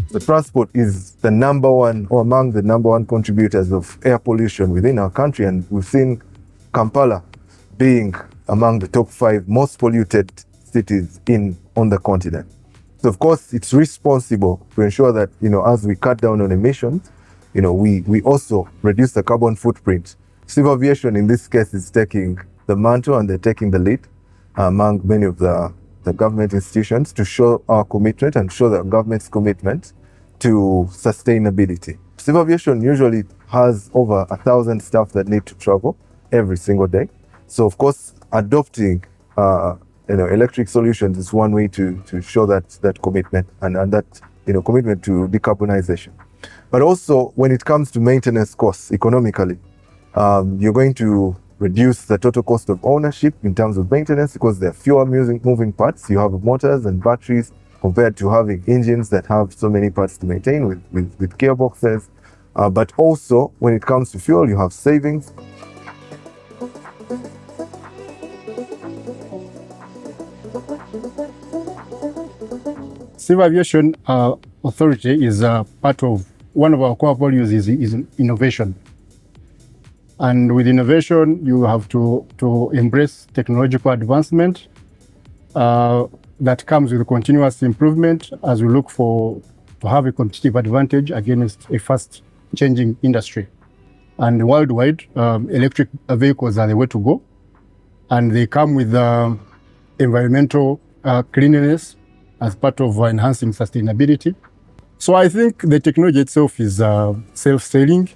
the transport is the number one or among the number one contributors of air pollution within our country, and we've seen Kampala being among the top 5 most polluted cities on the continent. So of course, it's responsible to ensure that, as we cut down on emissions, we also reduce the carbon footprint. Civil aviation in this case is taking the mantle and they're taking the lead among many of the government institutions to show our commitment and show the government's commitment to sustainability. Civil aviation usually has over 1,000 staff that need to travel every single day. So of course, adopting electric solutions is one way to show that commitment and that commitment to decarbonization. But also, when it comes to maintenance costs economically, you're going to reduce the total cost of ownership in terms of maintenance because there are fewer moving parts. You have motors and batteries compared to having engines that have so many parts to maintain with gearboxes. But also, when it comes to fuel, you have savings. Civil Aviation Authority is part of one of our core values is innovation. And with innovation, you have to embrace technological advancement that comes with continuous improvement as we look to have a competitive advantage against a fast-changing industry. And worldwide, electric vehicles are the way to go. And they come with environmental cleanliness as part of enhancing sustainability. So I think the technology itself is self-selling.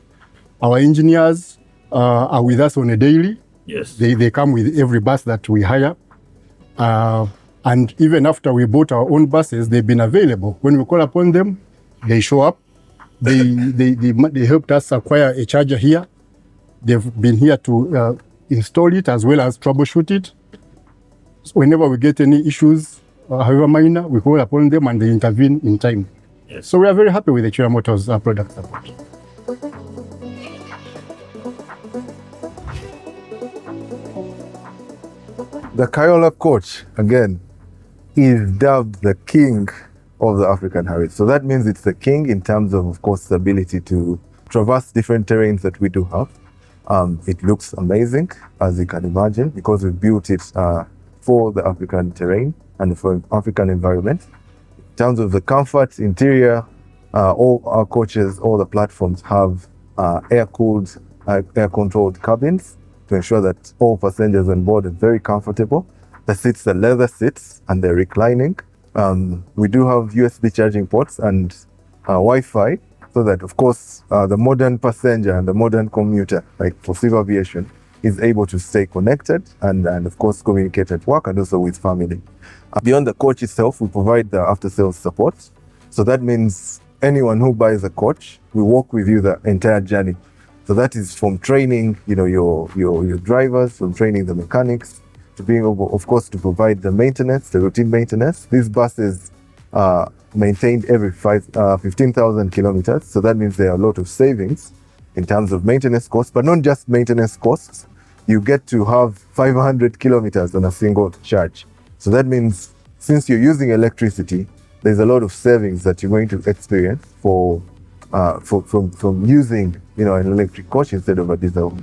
Our engineers are with us on a daily. Yes. They come with every bus that we hire. And even after we bought our own buses, they've been available. When we call upon them, they show up. They helped us acquire a charger here. They've been here to install it as well as troubleshoot it. So whenever we get any issues, however minor, we call upon them and they intervene in time. Yes. So we are very happy with the Kiira Motors product support. The Kayoola Coach, again, is dubbed the king of the African highways. So that means it's the king in terms of course, the ability to traverse different terrains that we do have. It looks amazing, as you can imagine, because we built it for the African terrain and for African environment. In terms of the comfort, interior, all our coaches, all the platforms have air-cooled, air-controlled cabins to ensure that all passengers on board are very comfortable. The seats are leather seats and they're reclining. We do have USB charging ports and Wi-Fi, so that of course the modern passenger and the modern commuter, like for civil aviation, is able to stay connected and of course communicate at work and also with family. Beyond the coach itself, we provide the after-sales support. So that means anyone who buys a coach, we walk with you the entire journey. So that is from training, your drivers, from training the mechanics, to being able, of course, to provide the maintenance, the routine maintenance. These buses are maintained every 15,000 kilometers. So that means there are a lot of savings in terms of maintenance costs, but not just maintenance costs. You get to have 500 kilometers on a single charge. So that means since you're using electricity, there's a lot of savings that you're going to experience from using, an electric coach instead of a diesel.